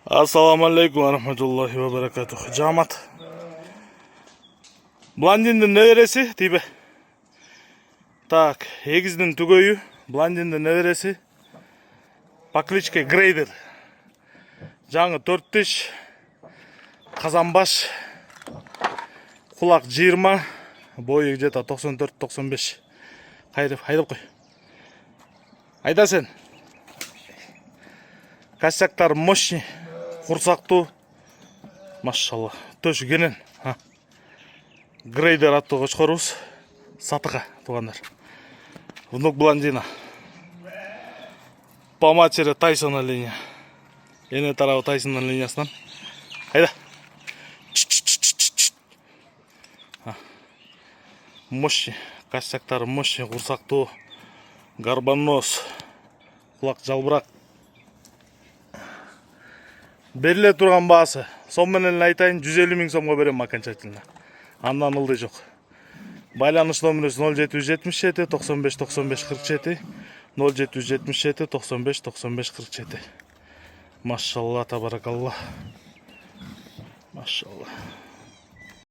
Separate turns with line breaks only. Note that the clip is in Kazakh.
Assalamu alaikum wa rahmatullahi wa barakatuh. Camat. Blondin'in neleresi? Tibe. Так, егіздің түгөйі. Blondin'in neleresi? По кличке Грейдер. Жаңы 4 тиш. Қазанбаш. Құлақ 20. Бойы где-то 94-95. Хайдап қой. Айда сен. Косяктар мощный. Құрсақту. Машалла. Төші кенен. Грейдер атты қошқарус. Сатыға туғандар. Внук Блондина. По матери Тайсона линия. Ене тарауы Тайсона линиясынан. Айда. Мощный. Косяктары мощный. Құрсақту. Гарбанос. Құлақ жалбырақ. Беріле тұрған басы. Сонменен айтайын 150 000 сомға берем окончательно. Андан ылды жоқ. Байланыш номересі 0777 95 95 47 0777 95 95 47. Машалла, табаракалла. Машалла.